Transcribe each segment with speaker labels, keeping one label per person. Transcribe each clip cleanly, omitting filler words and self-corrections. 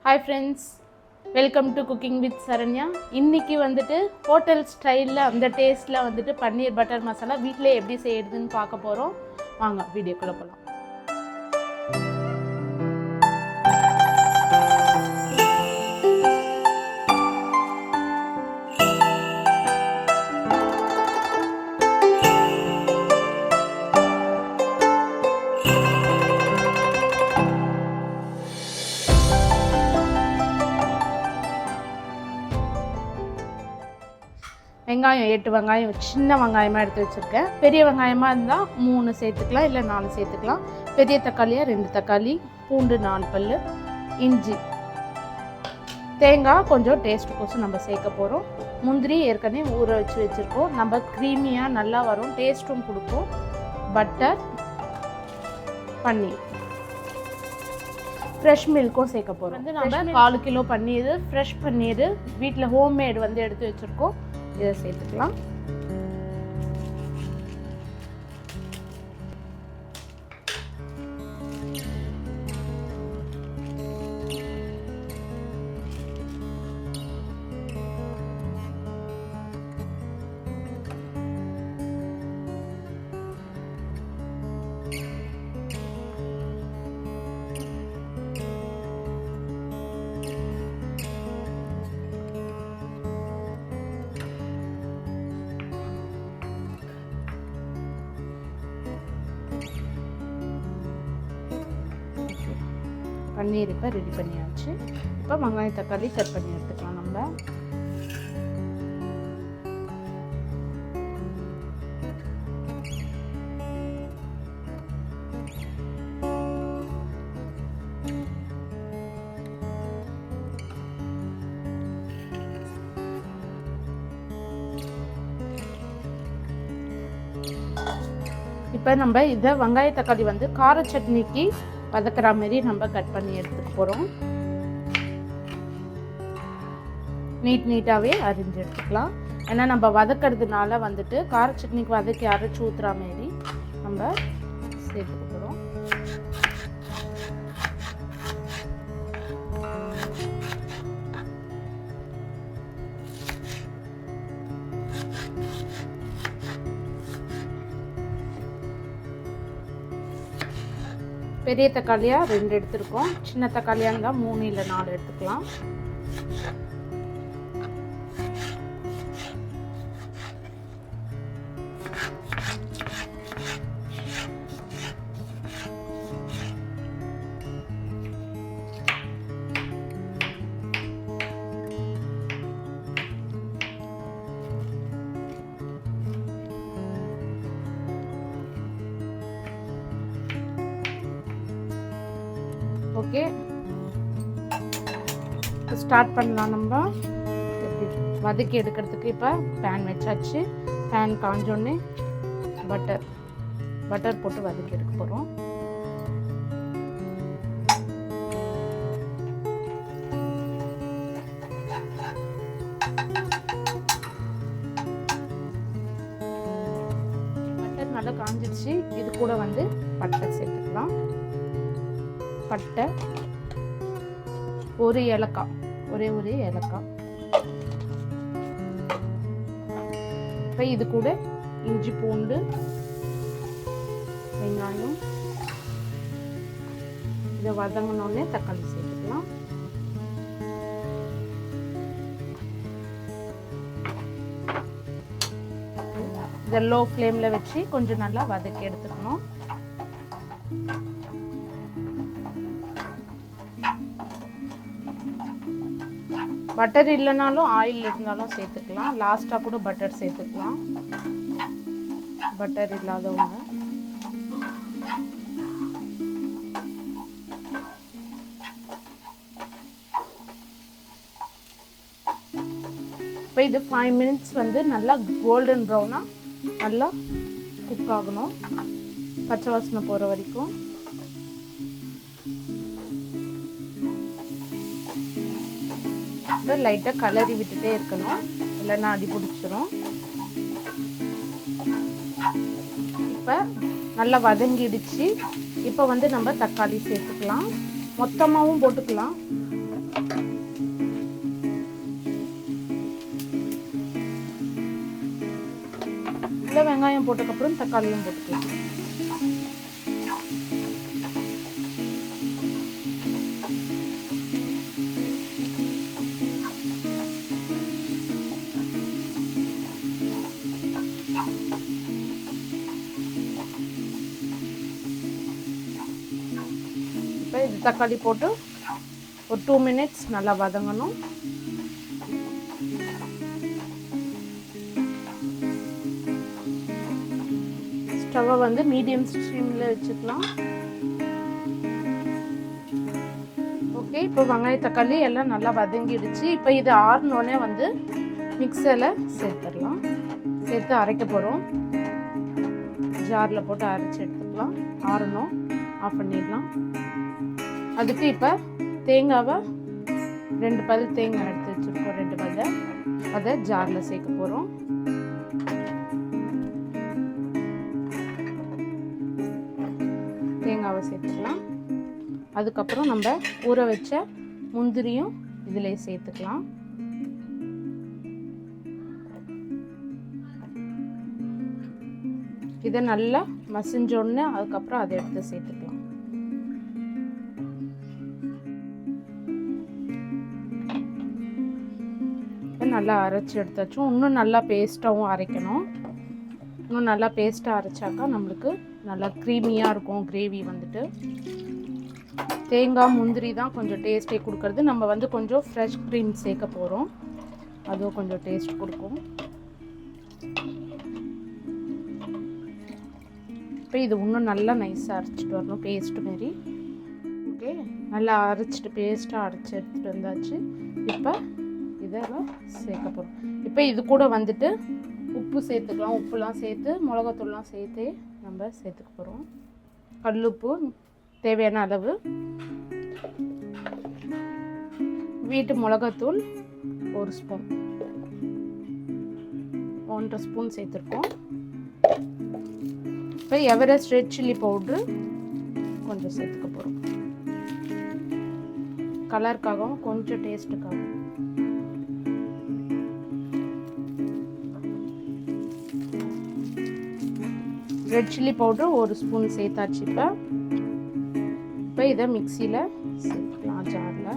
Speaker 1: Hi friends, welcome to Cooking with Saranya. இன்னைக்கு வந்துட்டு hotel ஸ்டைலில் அந்த டேஸ்ட்டில் வந்துட்டு பன்னீர் பட்டர் மசாலா வீட்டிலே எப்படி செய்யறதுன்னு பார்க்க போகிறோம். வாங்க வீடியோக்குள்ளே போகலாம். வெங்காயம் 8 வெங்காயம் சின்ன வெங்காயமாக எடுத்து வச்சுருக்கேன். பெரிய வெங்காயமாக இருந்தால் 3 சேர்த்துக்கலாம், இல்லை 4 சேர்த்துக்கலாம். பெரிய தக்காளியாக 2 தக்காளி, பூண்டு 4 பல், இஞ்சி, தேங்காய் கொஞ்சம் டேஸ்ட்டுக்கோசம் நம்ம சேர்க்க போகிறோம். முந்திரி ஏற்கனவே ஊற வச்சு வச்சுருக்கோம், நம்ம க்ரீமியாக நல்லா வரும், டேஸ்ட்டும் கொடுக்கும். பட்டர், பன்னீர், ஃப்ரெஷ் மில்க்கும் சேர்க்க போகிறோம். வந்து நம்ம 4 கிலோ பன்னீர், ஃப்ரெஷ் பன்னீர் வீட்டில் ஹோம்மேடு வந்து எடுத்து வச்சுருக்கோம். இதை சேர்த்துக்கலாம். பன்னீர் இப்போ ரெடி பண்ணியாச்சு. இப்போ வெங்காயம் தக்காளி கட் பண்ணி எடுத்துக்கலாம். நம்ம இப்போ நம்ம இதை வெங்காய தக்காளி வந்து கார சட்னிக்கு வதக்கிற மாதிரி நம்ம கட் பண்ணி எடுத்துக்க போகிறோம். நீட்டாகவே அரிஞ்சு எடுத்துக்கலாம். ஏன்னா நம்ம வதக்கிறதுனால வந்துட்டு கார சட்னிக்கு வதக்கி அரைச்சி ஊற்றுற மாதிரி நம்ம சேர்த்துக்க போகிறோம். பெரிய தக்காளியாக 2 எடுத்துருக்கோம், சின்ன தக்காளியாக இருந்தால் 3 இல்லை 4 எடுத்துக்கலாம். ஓகே, ஸ்டார்ட் பண்ணலாம். நம்ம வதக்கி எடுக்கிறதுக்கு இப்போ பேன் வச்சாச்சு. பேன் காஞ்சோடனே பட்டர் போட்டு வதக்கி எடுக்க போகிறோம். பட்டர் நல்லா காஞ்சிடுச்சு. இது கூட வந்து பட்டை சேர்த்துக்கலாம். பட்டை, ஒரு ஏலக்காய், ஒரே ஏலக்காய். இப்போ இது கூட இஞ்சி, பூண்டு, வெங்காயம், இதை வதங்கினோடனே தக்காளி சேர்த்துக்கலாம். இதை லோ ஃப்ளேமில் வச்சு கொஞ்சம் நல்லா வதக்கி எடுத்துக்கணும். பட்டர் இல்லைனாலும் ஆயில் இருந்தாலும் சேர்த்துக்கலாம். லாஸ்ட்டாக கூட பட்டர் சேர்த்துக்கலாம், பட்டர் இல்லாதவங்க. இப்போ இது 5 மினிட்ஸ் வந்து நல்லா கோல்டன் ப்ரௌனாக நல்லா குக் ஆகணும், பச்சை வாசனை போகிற வரைக்கும். லைட்டாக கலரி விட்டுட்டே இருக்கணும், இல்லைன்னா அடி பிடிச்சிரும். இப்போ நல்லா வதங்கிடுச்சு. இப்போ வந்து நம்ம தக்காளி சேர்த்துக்கலாம். மொத்தமாகவும் போட்டுக்கலாம், இல்லை வெங்காயம் போட்டதுக்கப்புறம் தக்காளியும் போட்டுக்கலாம். இப்போ இது தக்காளி போட்டு ஒரு 2 minutes நல்லா வதங்கணும். ஸ்டவ்வை வந்து மீடியம் ஸ்ட்ரீமில் வச்சுக்கலாம். ஓகே, இப்போ வெங்காய தக்காளி எல்லாம் நல்லா வதங்கிடுச்சு. இப்போ இது ஆறினோடனே வந்து மிக்சரில் சேர்த்துடலாம். சேர்த்து அரைக்க போகிறோம். ஜாரில் போட்டு அரைச்சி எடுத்துக்கலாம். ஆறணும், ஆஃப் பண்ணிடலாம். அதுக்கு இப்போ தேங்காவை 2 பல் தேங்காய் எடுத்து வச்சுருக்கோம். 2 பல்லை அதை ஜாரில் சேர்க்க போகிறோம். தேங்காவை சேர்த்துக்கலாம். அதுக்கப்புறம் நம்ம ஊற வச்ச முந்திரியும் இதில் சேர்த்துக்கலாம். இதை நல்லா மசிஞ்சோடனே அதுக்கப்புறம் அதை எடுத்து சேர்த்துக்கலாம். நல்லா அரைச்சி எடுத்தாச்சும் இன்னும் நல்லா பேஸ்ட்டாகவும் அரைக்கணும். இன்னும் நல்லா பேஸ்ட்டாக அரைச்சாக்கா நம்மளுக்கு நல்லா க்ரீமியாக இருக்கும் கிரேவி வந்துட்டு. தேங்காய் முந்திரி தான் கொஞ்சம் டேஸ்ட்டே கொடுக்கறது. நம்ம வந்து கொஞ்சம் ஃப்ரெஷ் க்ரீம் சேர்க்க போகிறோம். அதுவும் கொஞ்சம் டேஸ்ட் கொடுக்கும். இப்போ இது இன்னும் நல்லா நைஸாக அரைச்சிட்டு வரணும், பேஸ்ட் மாரி. ஓகே, நல்லா அரைச்சிட்டு பேஸ்ட்டாக அரைச்சி எடுத்துகிட்டு வந்தாச்சு. இப்போ இதை சேர்க்க போகிறோம். இப்போ இது கூட வந்துட்டு உப்பு சேர்த்துக்கலாம். உப்புலாம் சேர்த்து மிளகாத்தூள்லாம் சேர்த்து நம்ம சேர்த்துக்க போகிறோம். கல்லுப்பு தேவையான அளவு, வீட்டு மிளகாத்தூள் 1 ஸ்பூன், 1.5 ஸ்பூன் சேர்த்துருக்கோம். இப்போ எவரெஸ்ட் ரெட் சில்லி பவுட்ரு கொஞ்சம் சேர்த்துக்க போகிறோம். கலருக்காகவும் கொஞ்சம் டேஸ்ட்டுக்காகவும். ரெட் சில்லி பவுட்ரு 1 ஸ்பூன் சேர்த்தாச்சு. இப்போ இதை மிக்சியில் சேர்த்துக்கலாம் ஜாரில்.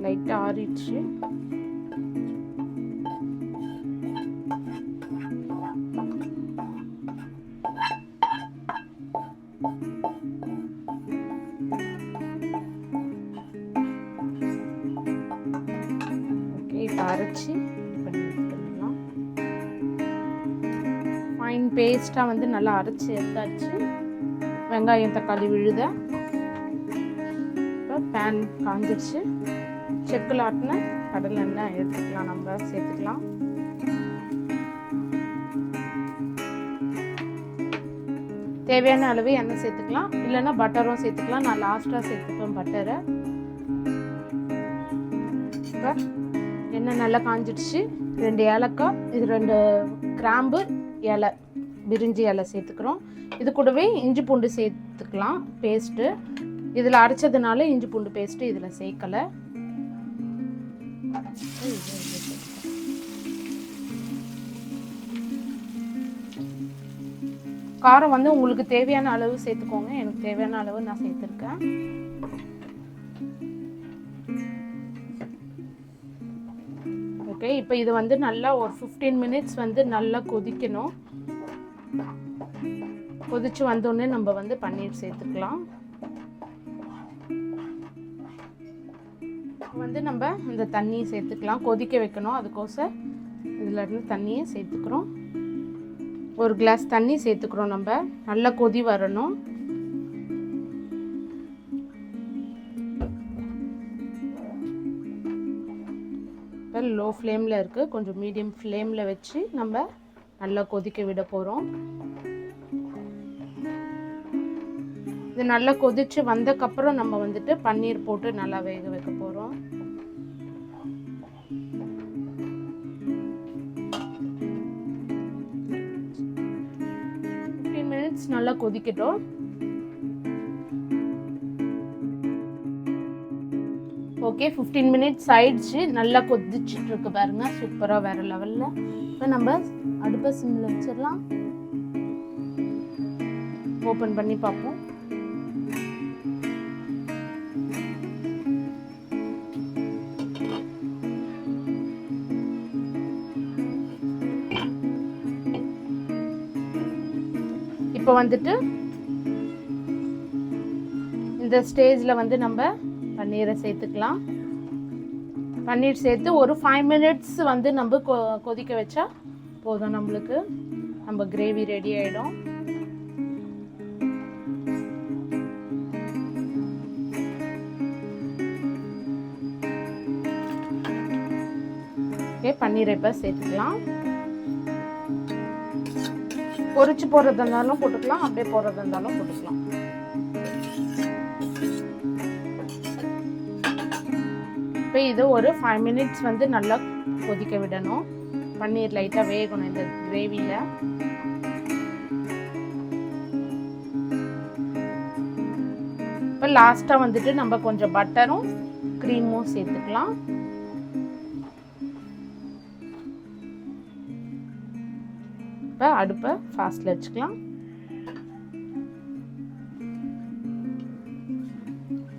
Speaker 1: லைட்டாக ஆறிடுச்சு. அரைச்சி பண்ணிக்கலாம். ஃபைன் பேஸ்ட்டாக வந்து நல்லா அரைச்சி எடுத்தாச்சு. வெங்காயம் தக்காளி விழுத. இப்போ பேன் காஞ்சிடுச்சு. செக்கில் ஆட்டின கடலை எண்ணெய் எடுத்துக்கலாம். நம்ம சேர்த்துக்கலாம். தேவையான அளவு எண்ணெய் சேர்த்துக்கலாம். இல்லைன்னா பட்டரும் சேர்த்துக்கலாம். நான் லாஸ்ட்டாக சேர்த்துப்பேன் பட்டரை. இப்போ எண்ணெய் நல்லா காஞ்சிடுச்சு. 2 ஏலக்காய், இது 2 கிராம்பு, இலை, பிரிஞ்சி இலை சேர்த்துக்கிறோம். இது கூடவே இஞ்சி பூண்டு சேர்த்துக்கலாம் பேஸ்ட்டு. இதில் அரைச்சதுனால இஞ்சி பூண்டு பேஸ்ட்டு இதில் சேர்க்கலை. காரம் வந்து உங்களுக்கு தேவையான அளவு சேர்த்துக்கோங்க. எனக்கு தேவையான அளவு நான் சேர்த்துருக்கேன். ஓகே, இப்போ இது வந்து நல்லா ஒரு 15 minutes வந்து நல்லா கொதிக்கணும். கொதிச்சு வந்தோடனே நம்ம வந்து பன்னீர் சேர்த்துக்கலாம். வந்து நம்ம இந்த தண்ணியை சேர்த்துக்கலாம். கொதிக்க வைக்கணும். அதுக்கோசம் இதில் இருந்து தண்ணியை சேர்த்துக்கிறோம். 1 கிளாஸ் தண்ணி சேர்த்துக்கிறோம். நம்ம நல்லா கொதி வரணும். இப்போ லோ ஃப்ளேமில் இருக்குது. கொஞ்சம் மீடியம் ஃப்ளேமில் வச்சு நம்ம நல்லா கொதிக்க விட போகிறோம். இது நல்லா கொதிச்சு வந்தக்கப்புறம் நம்ம வந்துட்டு பன்னீர் போட்டு நல்லா வேக வைக்க போகிறோம். நல்லா கொதிக்கட்டும். ஓகே 15 மினிட்ஸ் ஆயிடுச்சு. நல்லா கொதிச்சுட்டு இருக்கு பாருங்க, சூப்பராக வேற லெவலில். இப்போ நம்ம அடுப்பை சிம்மில் வச்சிடலாம். ஓப்பன் பண்ணி பார்ப்போம். இப்போ வந்துட்டு இந்த ஸ்டேஜில் வந்து நம்ம பன்னீரை சேர்த்துக்கலாம். பன்னீர் சேர்த்து ஒரு 5 மினிட்ஸ் வந்து நம்ம கொதிக்க வச்சா போதும், நம்மளுக்கு நம்ம கிரேவி ரெடி ஆகிடும். ஓகே, பன்னீரை இப்போ சேர்த்துக்கலாம். பொரிச்சு போடுறதா இருந்தாலும் போட்டுக்கலாம், அப்படியே போடுறதா இருந்தாலும் போட்டுக்கலாம். இப்போ இது ஒரு 5 மினிட்ஸ் வந்து நல்லா கொதிக்க விடணும். பன்னீர் லைட்டாக வேகணும் இந்த கிரேவியில். இப்போ லாஸ்ட்டாக வந்துட்டு நம்ம கொஞ்சம் பட்டரும் க்ரீமும் சேர்த்துக்கலாம். இப்போ அடுப்பை ஃபாஸ்ட்டில் வச்சுக்கலாம்.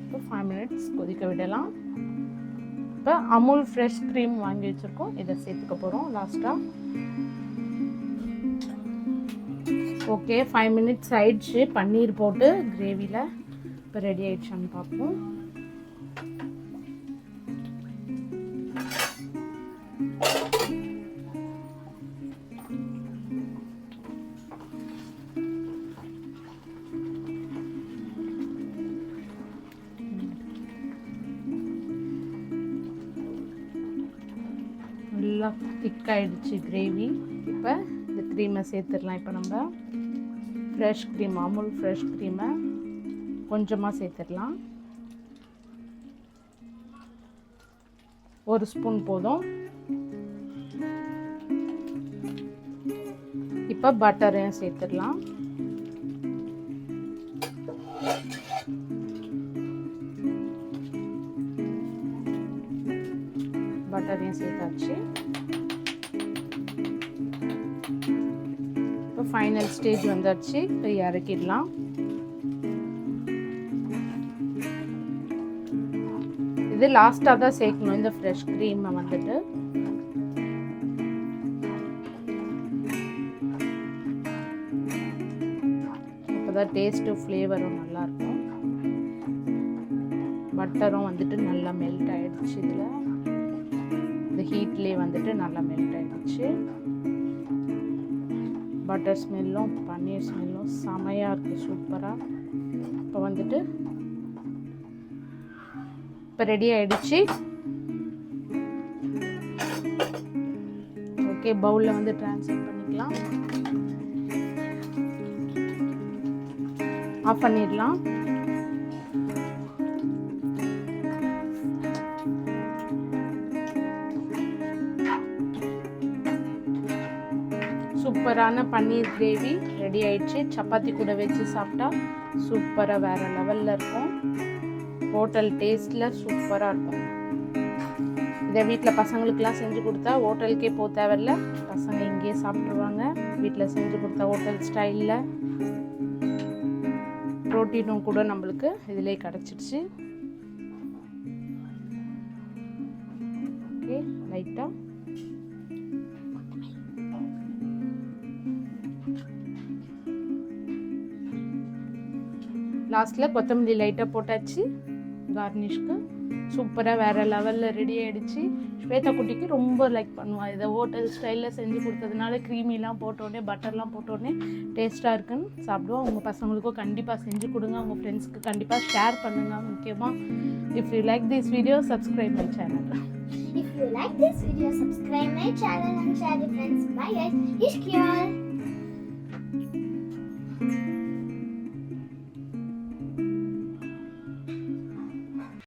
Speaker 1: இப்போ 5 மினிட்ஸ் கொதிக்க விடலாம். இப்போ அமுல் ஃப்ரெஷ் க்ரீம் வாங்கி வச்சுருக்கோம், இதை சேர்த்துக்க போகிறோம் லாஸ்ட்டாக. ஓகே 5 மினிட்ஸ் ஆயிடுச்சு பன்னீர் போட்டு கிரேவியில். இப்போ ரெடி ஆயிடுச்சான்னு பார்ப்போம். நல்லா திக்காயிடுச்சு கிரேவி. இப்போ இந்த க்ரீமை சேர்த்துடலாம். இப்போ நம்ம ஃப்ரெஷ் க்ரீம், அமுல் ஃப்ரெஷ் க்ரீமை கொஞ்சமாக சேர்த்துடலாம். 1 ஸ்பூன் போதும். இப்போ பட்டரையும் சேர்த்துடலாம். பட்டரையும் சேர்த்தாச்சு. இப்போ ஃபைனல் ஸ்டேஜ் வந்தாச்சு. இப்போ இறக்கிடலாம். இது லாஸ்ட்டாக தான் சேர்க்கணும் இந்த ஃப்ரெஷ் க்ரீமை வந்துட்டு. அப்போதான் டேஸ்ட்டு ஃப்ளேவரும் நல்லாயிருக்கும். பட்டரும் வந்துட்டு நல்லா மெல்ட் ஆகிடுச்சு. இதில் இந்த ஹீட்லேயே வந்துட்டு நல்லா மெல்ட் ஆகிடுச்சு. பட்டர் ஸ்மெல்லும் பன்னீர் ஸ்மெல்லும் செமையாக இருக்குது, சூப்பராக. இப்போ வந்துட்டு இப்போ ரெடி ஆகிடுச்சு. ஓகே, பவுலில் வந்து ட்ரான்ஸ்ஃபர் பண்ணிக்கலாம். ஆஃப் பண்ணிடலாம். சூப்பரான பன்னீர் கிரேவி ரெடி ஆயிடுச்சு. சப்பாத்தி கூட வச்சு சாப்பிட்டா சூப்பராக வேறு லெவலில் இருக்கும். ஹோட்டல் டேஸ்ட்டில் சூப்பராக இருக்கும். இதை வீட்டில் பசங்களுக்கெலாம் செஞ்சு கொடுத்தா ஹோட்டலுக்கே போக தேவையில்ல, பசங்க இங்கேயே சாப்பிட்ருவாங்க. வீட்டில் செஞ்சு கொடுத்தா ஹோட்டல் ஸ்டைலில் ப்ரோட்டீனும் கூட நம்மளுக்கு இதிலே கிடச்சிடுச்சு. ஓகே, லைட்டாக லாஸ்ட்டில் கொத்தமல்லி லைட்டாக போட்டாச்சு கார்னிஷ்க்கு. சூப்பராக வேறு லெவலில் ரெடி ஆகிடுச்சு. ஸ்வேதா குட்டிக்கு ரொம்ப லைக் பண்ணுவாள் இதை. ஹோட்டல் ஸ்டைலில் செஞ்சு கொடுத்ததுனால க்ரீமிலாம் போட்டோடனே பட்டர்லாம் போட்டோடனே டேஸ்ட்டாக இருக்குன்னு சாப்பிடுவோம். உங்கள் பசங்களுக்கும் கண்டிப்பாக செஞ்சு கொடுங்க. உங்கள் ஃப்ரெண்ட்ஸ்க்கு கண்டிப்பாக ஷேர் பண்ணுங்கள். முக்கியமாக if you like this video subscribe my channel.
Speaker 2: If you like this video, subscribe my channel and share with friends. Bye guys. Ishkiyal.